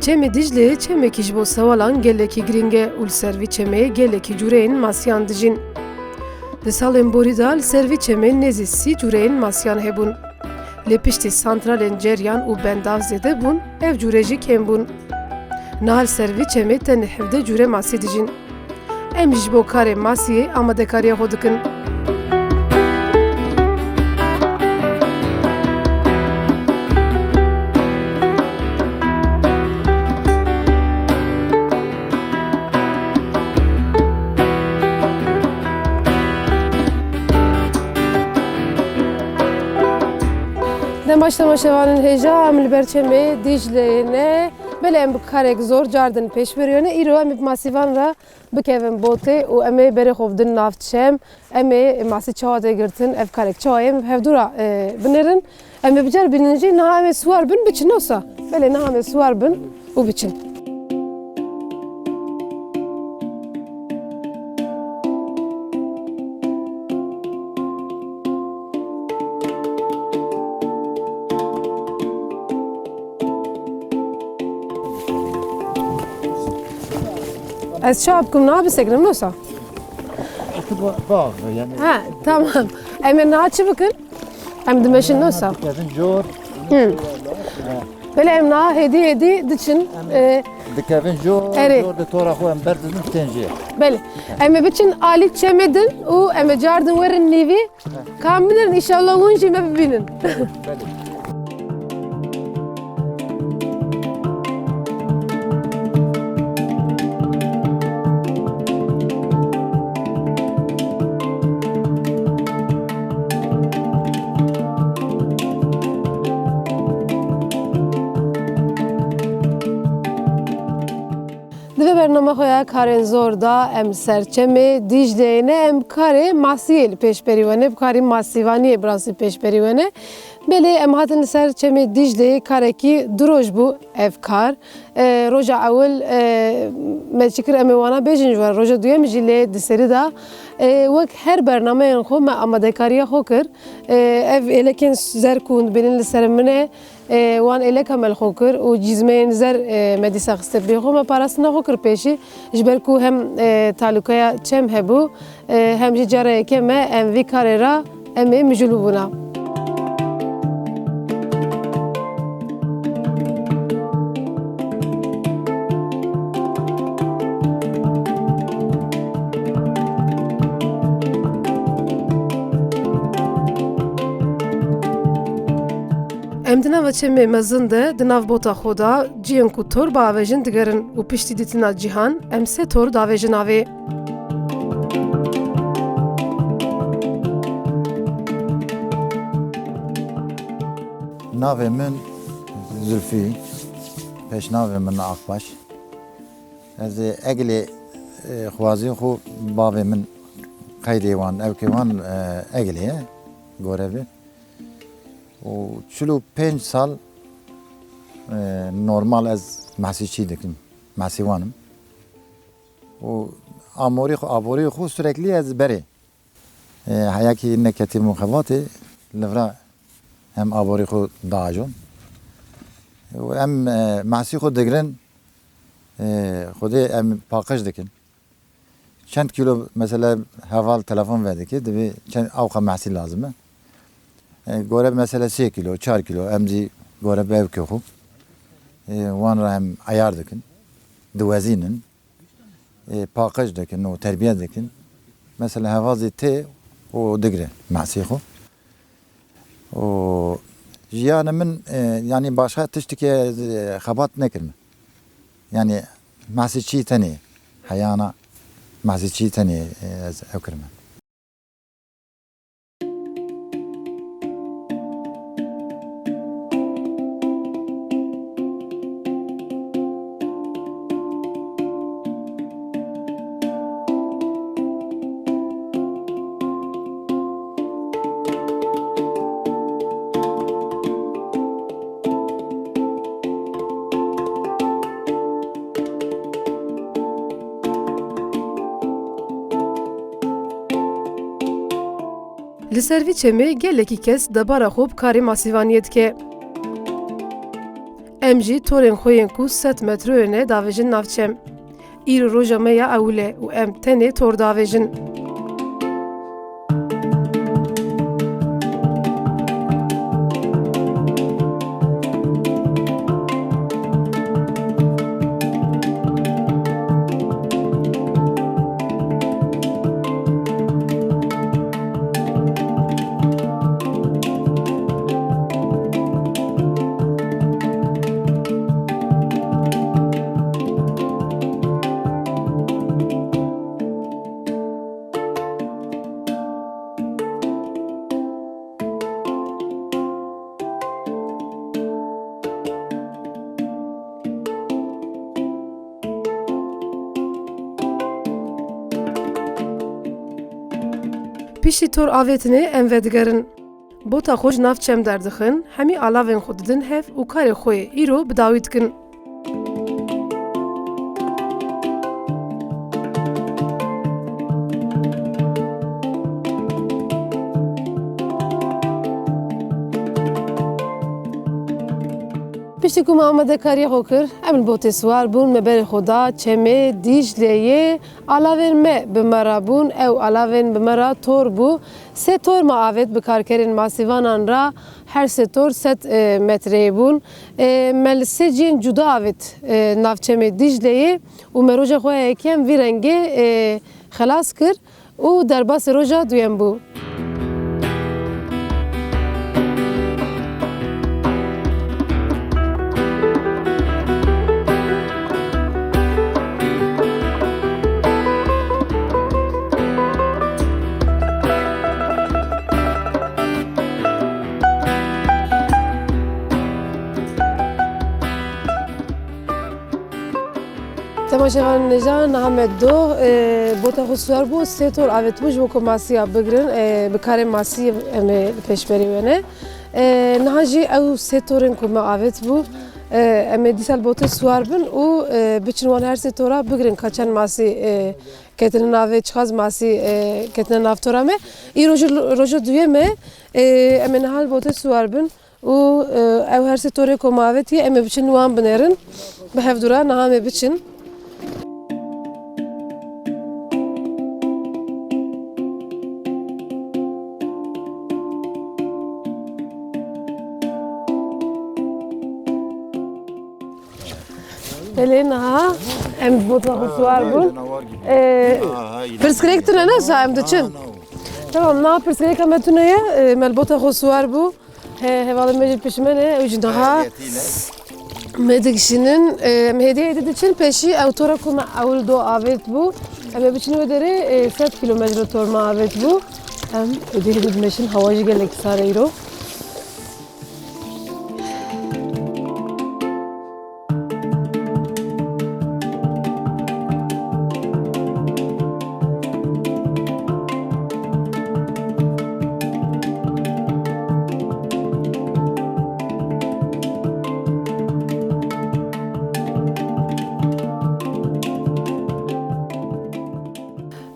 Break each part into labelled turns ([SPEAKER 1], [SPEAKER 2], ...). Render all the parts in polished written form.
[SPEAKER 1] Çemê Diclê çemekî ji bo sewalan gelekî giring e û li ser vî çemê gelekî cureyên masiyan dijîn. Di salên borî de li ser vî çemê nêzî 30 cureyên masiyan hebûn. Lê piştî santralên Ceryan û Bendav zêde bûn, ev curê jî kêm bûn. Niha li ser vî çemê tenê 17 cure masî dijîn. Em jî ji bo karê masiyê amadekariya xwe dikin. Demaşlama şevanın heja em li ber çemê Diclêne belê em bi karek zor cardin pêş beriyone îro em ê masîvan re bikevin botê û em ê berê xwe bidin nav çem em ê masî çawa tê girtin ev karek çawayê em hevdûra binirin em ê bicer bînin jî niha em ê swar bin biçin wisa belê niha em ê swar bin û biçin. Ez çawa bikim niha bisekrim wisa?
[SPEAKER 2] Bağ yani.
[SPEAKER 1] Ha tamam. Em ê niha çi bikin? Em dimeşin wisa?
[SPEAKER 2] Dikevin jor.
[SPEAKER 1] Belê em niha hêdî diçin.
[SPEAKER 2] Dikevin jor.
[SPEAKER 1] Erê.
[SPEAKER 2] Jor de tora xwe em berdizin tenjê.
[SPEAKER 1] Belê. Em ê biçin alî çemê din û em ê cardin werin nîvî kam binin înşallah hûn jî me bibînin. Di vê bername xwe ya karên zor da em ser çemê Diclêne em karê masiyê li pêş berî wene, karî masîvaniyê birasî pêş berî wene. Belê em hatin li ser çemê Diclê karekî diroj bû ev kar. Roja ewil me çi kir em ê wana bêjin ji we roja duyemê jî lê di serî da wek her bernameyên xwe me amadekariya xwe kir. Ev êlekên zer ku dibînin li ser min e wan êleka me li xwe kir û cîzmeyên zer me dîsa xiste bê xwe me parastina xwe kir pêşî ji ber ku hem talûkaya çem hebû hem jî cara yekê me em vî karê ra em ê mijûl bûna. Em di nava çemê mezin de di nav bota xwe da ciyên ku tor biavêjin digerin û piştî dîtina cîhan em sê tor davêjin avê.
[SPEAKER 2] Navê min Zülfî, pêşnavê min Akbaş. Ez ê Eglê xwaziyê xwe bavê min qeydê wan evkê wan Eglê ye gorevê. û 45 sal normal ez mesîçî dikim, mesîvanim. û aborî xwe süreklî ez berê. Heyekî neketî muxevatê li vir hem aborî xwe diajon. û em mesî xwe digirin xwedê em paqij dikin. Çend kilo mesela heval telefon vedikê divê awqa mesî lazim e. Gorev mesela 3 kilo, 4 kilo em jî gorev evkê xwe wan re hem ayar dikin, diwezînin, paqij dikin û terbiye dikin. Mesela hevazê tê û digire mesî xwe. û jiyanê min yani başka tiştekî xebat nekirim. Yani mesîçî tenê heyana mesîçî tenê ez ew kirim.
[SPEAKER 1] Li ser vî çemê gelekî kes debara xwe bi karê masîvaniyê dike. em jî torên xwe yên ku 100 metroyê davêjin navçem. Îro roja me ya ewil e û em tenê tor davêjin. Piştî tor avêtinê em vedigerin. Bota xwe ji nav çem derdixin, hemî alavên xwe didin hev û karê xwe îro bi dawî dikin. Piştî ku me amedekariya xwe kir, em li botê swar bûn, me berê xwe da Çemê, Dîcleyê, alavên me bi me re bûn, ew alavên bi me re tor bû. Sê tor me avêt bi karkerên masîvanan re her sê tor 100 metreyê bûn. Me li sê ciyên cuda avêt nav Çemê Dîcleyê û me roja xwe yekêm vî rengê xelas kir û derbasê roja duyem bû. Temaşevan nejan Ahmet do bota xusar bû sê tor avêt bû ji bo ku masiya bigirin bi karê masî em ê pêşberî wene. Niha jî ew sê torên ku me avêt bû em ê dîsal botê swar bin û biçin wan her sê tora bigirin ka çend masî ketine navê çixaz masî ketine nav tora me. Îro roja duyê me em ê niha li botê swar bin û ew her sê torê ku me avêtiye em ê biçin wan binêrin bi hevdûra niha me biçin. Belê niha em bota xwe swar bûn. Pirsgirêk tune ne sa em diçin. Tamam niha pirsgirêka me tune ye me li bota xwe swar bû. Hevalê me jî pişmene ew jî niha me digişînin em hêdiyeyê diçin pêşî ew tora ku me ewil do avêt bû. Em ê biçin wê derê 100 kilometre tor me avêt bû. Em hêdiyê dimeşin hewa jî gelekî sar e îro.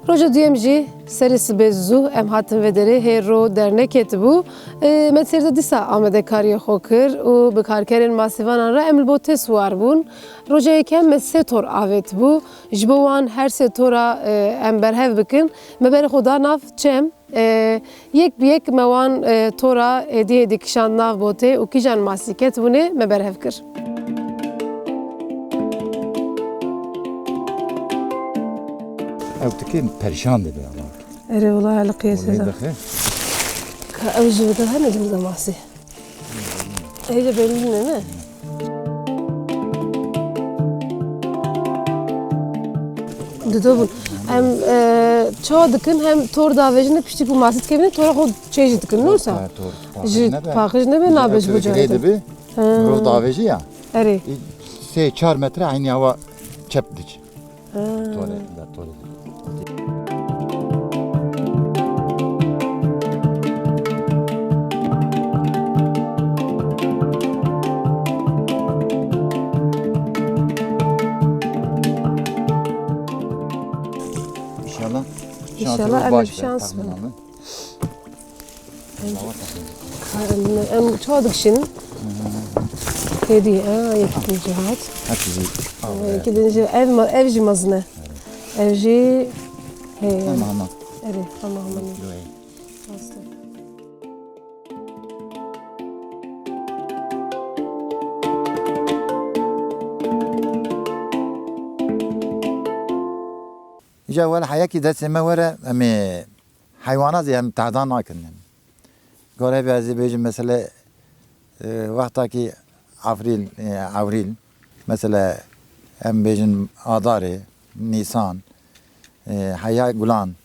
[SPEAKER 1] Roja duyem jî serê sibê zû em hatin vê derê hêro dernekê bû. Me sêrde dîsa amedekariya xwe kir û bi karkerên masîvanan re em li botê swar bûn. Roja yekem me sê tor avêt bû. Ji bo wan her sê tora em berhev bikin. Me berê xwe da nav çem. Yek bi yek me wan tora hêdiyê dikişand nav botê û kîjan masî ketibûnê me berhev kir.
[SPEAKER 2] Ew tikê perişan dibe ama.
[SPEAKER 1] Erê wala eliqiyê sêza. Ka ew jî veda hene dimîza masî. Hêja belî ne? Didobûn. Em çawa dikin hem tor davêjin piştî ku masî dikevîne tora xwe çê jî dikin wisa? Ji paxij nebe nabe ji bo carê
[SPEAKER 2] dibe. Rov davêjî ya.
[SPEAKER 1] Erê.
[SPEAKER 2] 3-4 metre aynı hava çep dik. Tore.
[SPEAKER 1] İnşallah em şans bû. Em çawa dikişînin. Hediye. Yeki cihat.
[SPEAKER 2] Hepsi
[SPEAKER 1] Yeki ev jî mezin e. Ev jî heye.
[SPEAKER 2] ama.
[SPEAKER 1] Evet, tamam.
[SPEAKER 2] Loy. İşte valla hayaki deseme vere ama hayvanat yani tadan nakın yani. Göre bazı bejim mesela vaktaki avril mesela em bejim adarı Nisan haya gulan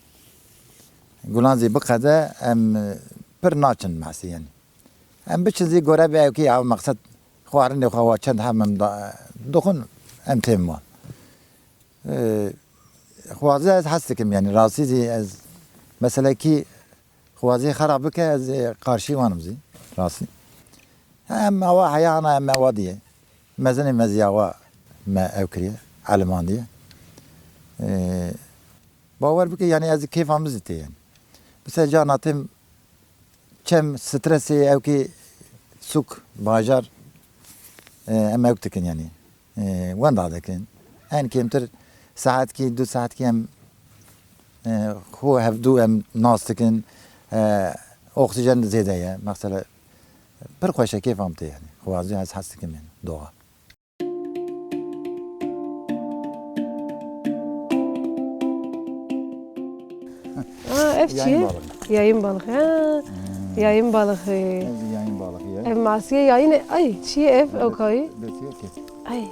[SPEAKER 2] zi bıkada em per naçın masi yani. Em bir çizi göre bir ki ya maksat xwarin de xwa çend hem dokun em tem var. خوازه از هست کم یعنی راستی زی از مثلا کی خوازه خراب که از قارشی وانم زی راستی هم هوا حیانا هم هوا دیه مزنی مزیا و ما اوکریه علمان دیه باور بکه یعنی از کیف هم زیته یعنی مثلا جاناتم چم سترسی او کی سوک باجار هم اوکتکن یعنی وان دادکن en kemtir saat ki 2 saat ki hem خو هفدو هم ناستكن اکسیژن زیاده یه مثلا پر خوشه کیف هم یعنی خوازی از هستکن من دوغا
[SPEAKER 1] Ev çiğ? Yayın balık. Yayın balık.
[SPEAKER 2] Yayın balık ya.
[SPEAKER 1] Ev masiye yayın ay çiğ ev okay. Ay.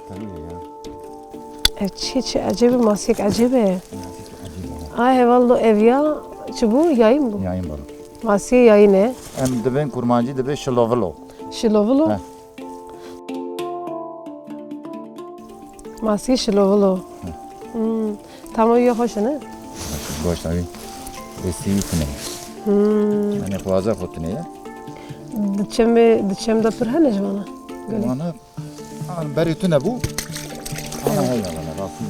[SPEAKER 1] Ev çiğ acaba masiyek acaba. Ay vallahi ev ya çubu yayın bu.
[SPEAKER 2] Yayın balık.
[SPEAKER 1] Masiye yayın ne?
[SPEAKER 2] Hem de ben kurmancı da ben şilovlo.
[SPEAKER 1] Şilovlo. Masiye şilovlo. Tamam ya hoş ne?
[SPEAKER 2] Hoş tabii. Besi yutune. Yani fazla fotune ya.
[SPEAKER 1] Dçem da pırhane jvana.
[SPEAKER 2] Bana beri tune bu. Ana hayla bana rafi.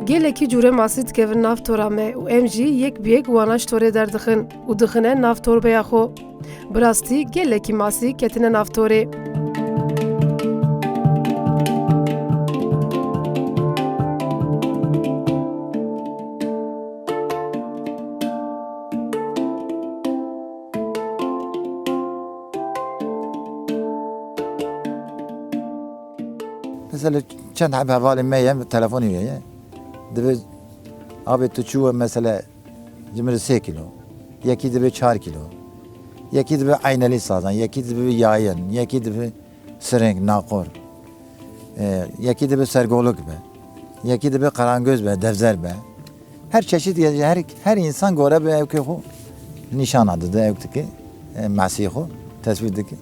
[SPEAKER 1] Gelekî cure masî dikevin nav tora me û em jî yek bi yek wana ji torê derdixin û dixine nav torbeya xwe. Bi rastî gelekî masî ketine nav torê.
[SPEAKER 2] Mesela çend hep havalim meyem telefonu ya. Debe abi tuçu mesela cimri 3 kilo. Yeki debe 4 kilo. Yeki debe ayneli sazan, yeki debe yayın, yeki debe sırık nakor. Yeki debe sergoluk be. Yeki debe karangöz be, devzer be. Her çeşit her insan göre be evki ho nişan adı da evki masiho tespitdeki.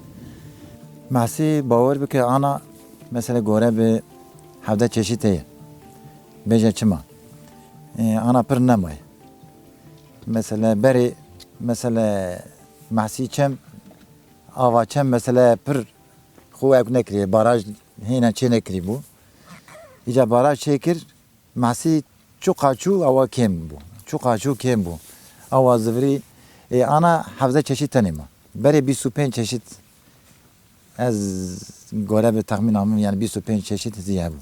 [SPEAKER 2] Masi bavar beke ana mesela göre be havda çeşit ye. Beje çima. Ana pır nemay. Mesela beri mesela mahsi çem ava çem mesela pır xu ev nekriye baraj hina çe nekri bu. İca baraj çekir mahsi çok açu ava kem bu. Çok açu kem bu. Ava zıvri ana havza çeşit tanıma. Beri 25 çeşit az göre bir tahmin amım yani 25 çeşit ziya bu.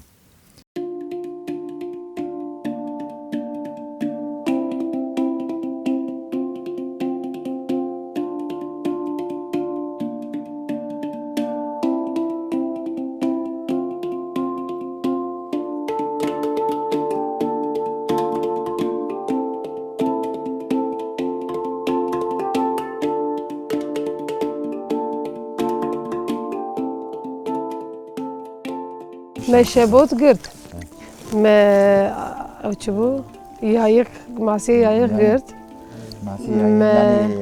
[SPEAKER 1] Me şebot girt. Me çubu yayık masiye yayık girt.
[SPEAKER 2] Masi yani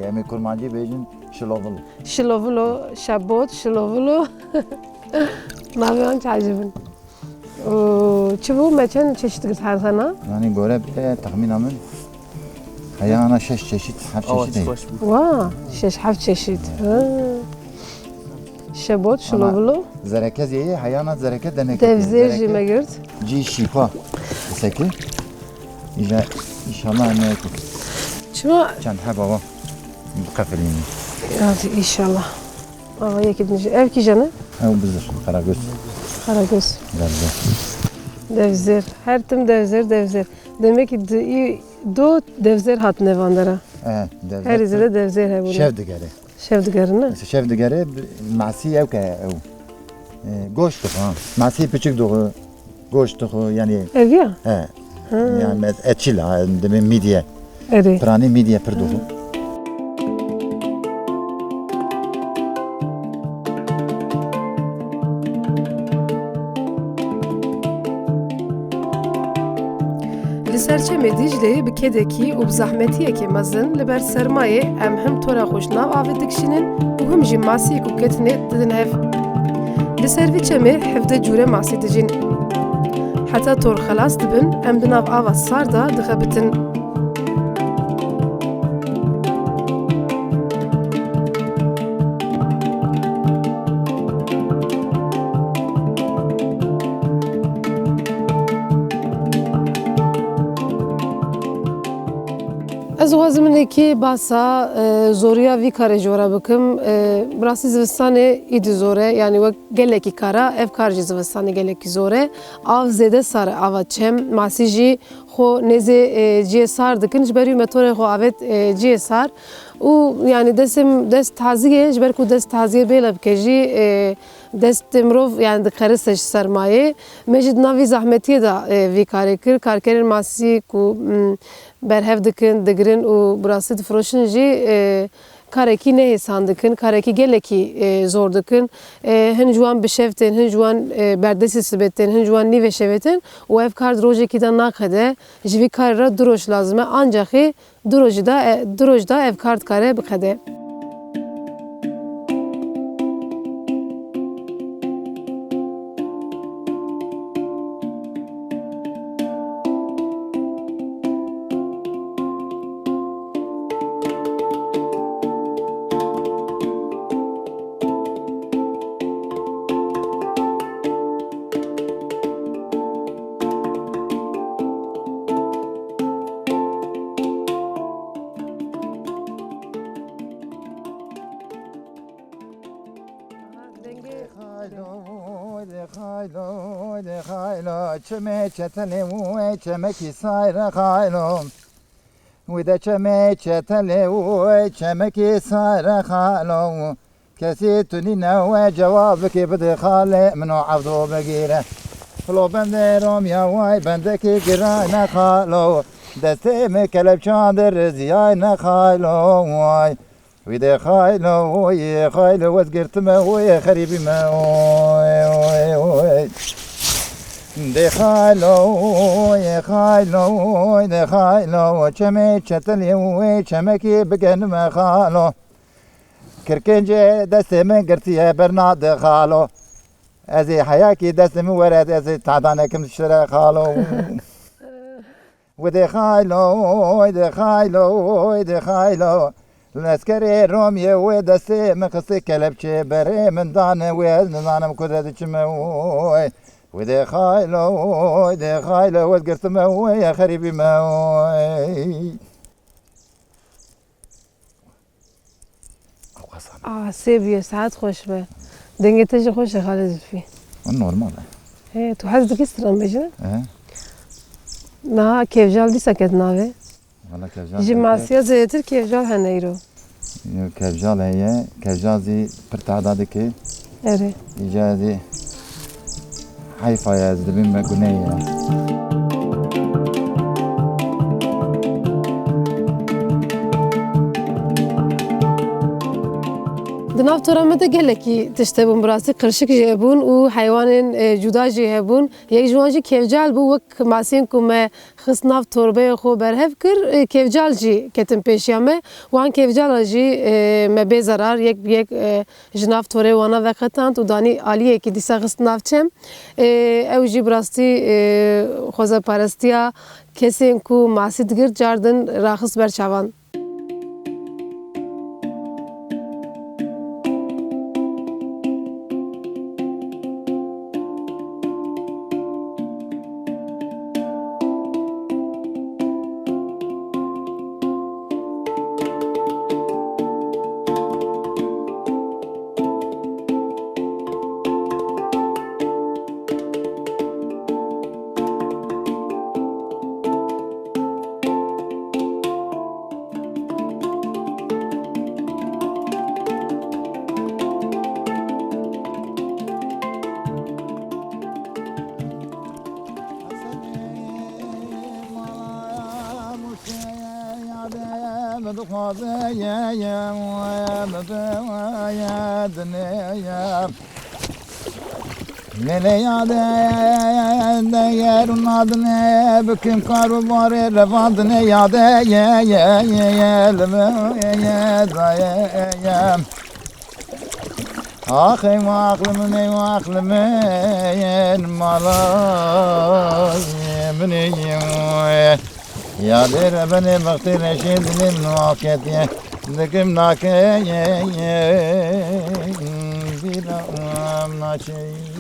[SPEAKER 2] emi kurmancı bejin şilovlu.
[SPEAKER 1] Şilovlo şebot şilovlo. Naviyan çajibin. Çubu meçen çeşit girt her sana.
[SPEAKER 2] Yani göre bir tahmin amın hayana 6 çeşit, her çeşit değil.
[SPEAKER 1] Va, şeş haf çeşit. Şebot şilovlo.
[SPEAKER 2] Zerekez yeyi hayana zereket demek.
[SPEAKER 1] Devzer jime girt.
[SPEAKER 2] Ci şifa. Seki. İşte inşallah ne ki.
[SPEAKER 1] Şuna
[SPEAKER 2] Çend heba bu kafilini.
[SPEAKER 1] hadi inşallah. Ava yekidmiş. Ev ki canı?
[SPEAKER 2] Ev bizir. Karagöz.
[SPEAKER 1] Karagöz.
[SPEAKER 2] Devze.
[SPEAKER 1] Devzer. Her tim devzer. Demek ki do devzer hat nevandara.
[SPEAKER 2] Devze.
[SPEAKER 1] Her izle devzer he bunu.
[SPEAKER 2] Şev digeri.
[SPEAKER 1] Şevdigarını.
[SPEAKER 2] Şev digeri masi ev ke ev. Goşt ha. Masi küçük doğu. Goşt doğu yani.
[SPEAKER 1] Ev ya?
[SPEAKER 2] Yani etçil ha. Demin midye.
[SPEAKER 1] Eri.
[SPEAKER 2] Prani midye per doğu.
[SPEAKER 1] Li serçemê Dîcleyê bi kedekî û bi zehmetiyekê mezin li ber sermayê em him tora xwe ji nav avê dikişînin û him jî masiyek û ketinê didin hev. Li ser vî çemê hevde cûre masî dijîn. Heta tor xelas dibin, em di nav ava sar da dixebitin. Ez dixwazim hinekî basa zoriya vî karê jora bikim. Bi rastî zivistanê îdî zor e, yanî wek gelekî kara, ev kar jî zivistanê gelekî zor e. Av zêde sar e, ava çem, masî jî xwe nêzê ciyê sar dikin, ji ber wî me torê xwe avêt ciyê sar. û yanî dest taziyê, ji ber ku dest taziyê bêle bike jî destê mirov yani diqerise ji sermayê. Me jî di nav vî zehmetiyê de vî karê kir. Karkerên masî ku berhev dikin, digirin û bi rastî difiroşin jî karekî nehêsan dikin, karekî gelekî zor dikin. Hin ji wan bi şev tên, hin ji wan berdestî sibêt tên, hin ji wan nîvê şevê tên û ev kar di rojekî de naxede. Ji vî karê re du roj lazim e, ancakî du roj da ev kar dikare bixede.
[SPEAKER 2] Çeme çetele ve çemeki sayra haylo. Ve de çeme çetele ve çemeki sayra haylo. Kesi tunina ve cevabı ki bide hale minu avdu begire. Flo bende rom ya vay bendeki girayna haylo. Desteme kelepçadır ziyayna haylo vay. Ve de haylo ve haylo vazgirtme ve haribime vay. De khaylo çeme çeteli ve çemeki begenme khalo kirkence desteme girtiye berna de khalo ezi hayaki destemi vered ezi tadane kim şere khalo ve de khaylo leskere romiye ve desteme kısı kelepçe bere min dane ve zanım kudret çime وده خايلة وذكرت موي يا خريبي موي
[SPEAKER 1] سيبي ساعات خوش به دنگتش خوش خالد فيه
[SPEAKER 2] نورمال
[SPEAKER 1] ايه تو حد دكستران بيجي
[SPEAKER 2] اه
[SPEAKER 1] نا كيفجال دي سكت ناوي
[SPEAKER 2] والله كفجال
[SPEAKER 1] جماسيا زيتر كيفجال هنيرو
[SPEAKER 2] كفجال هي كفجال زي برتعدادك
[SPEAKER 1] اري
[SPEAKER 2] إجازي حيفا يا زدبين مقنية
[SPEAKER 1] Di nav tora me de gelekî tişte bûn bi rastî qirşik jî hebûn û heywanên cuda jî hebûn. Yek ji wan jî kevcal bû wek masiyên ku me xist nav torbeyê xwe berhev kir, kevcal jî ketin pêşiya me. Wan kevcala jî me bê zarar yek ji nav torê wana veqetant û danî aliyekî dîsa xist nav çem. Ew jî bi rastî xwezeparestiya kesên ku masî digir cardin raxist ber çavan.
[SPEAKER 2] بدخوازه یا دنیا Mele yade yerun adını büküm karı var revandını yade Ah ey aklımın ey aklımın malayım neyim Yade beni baktı reşidinim nuaketiye Düküm nakeye bir amnaçeyim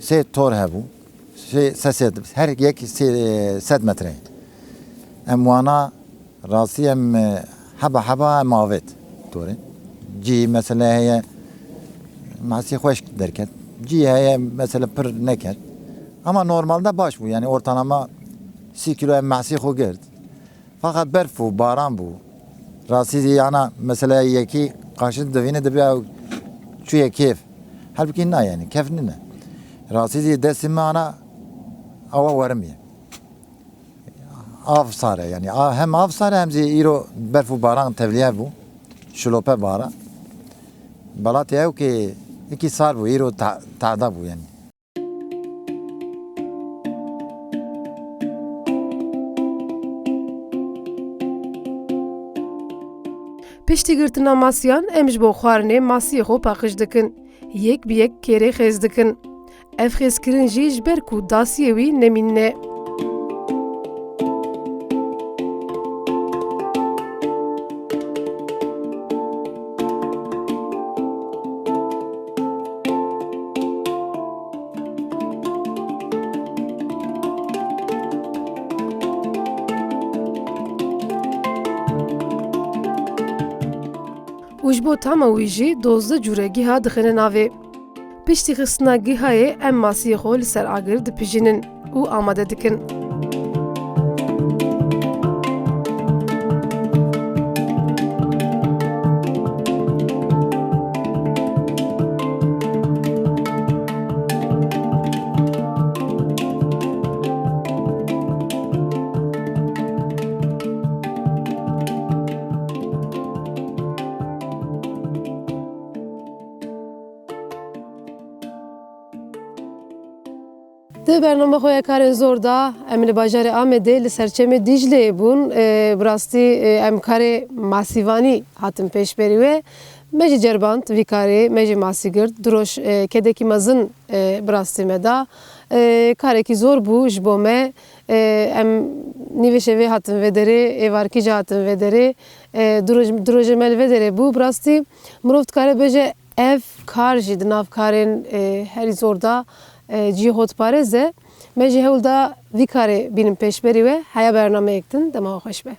[SPEAKER 2] سه تور هبو سه هر یک سه 100 متره ام وانا راسي ام حبا ماوت توره جي مثلا هي ماسي خوش derken جي هي مثلا پر نكت ama normalde baş bu yani ortalama 2 kilo masi xo gird fakat berf bu baran bu rasi yana mesela yeki karşı devine de bir şu keyif halbuki ne yani keyfini ne Rasizi desime ana ava varmıyor. Av sare yani hem av sare hem iro berfu baran tevliye bu. Şulope bara. Balatya ev ki iki sar bu iro ta'da bu yani.
[SPEAKER 1] Piştî girtina masiyan em ji bo xwarinê masiyê xwe paqij dikin. Yek bi yek kêrê xêz dikin. Ev xêzkirin jî ji ber ku dasiyê wî nemîne. û ji bo tama wî jî 12 cûregîha dixine navê. Piştî xistina gîhayê em masiyê xwe li ser agir dipijînin û amade dikin. Di bername xwe karên zor da em li bajarê Amedê li serçemê Dîcleyê bûn. Bi rastî em karê masîvanî hatin pêşberî wê. Me jî cerband vî karê me jî masî girt. Diroj kedekî mezin bi rastî me da. Karekî zor bû ji bo me. Em nîveşê vê hatin vê derê, êvarkî jî hatin vê derê. Dirojê me li vê derê bû. Bi rastî mirov dikare bêje ev kar jî di nav karên herî zor da cî hotparêz e. Me jî hewl da vî karê bînim pêşberî we heya bernameyek din dema xwe xweş be.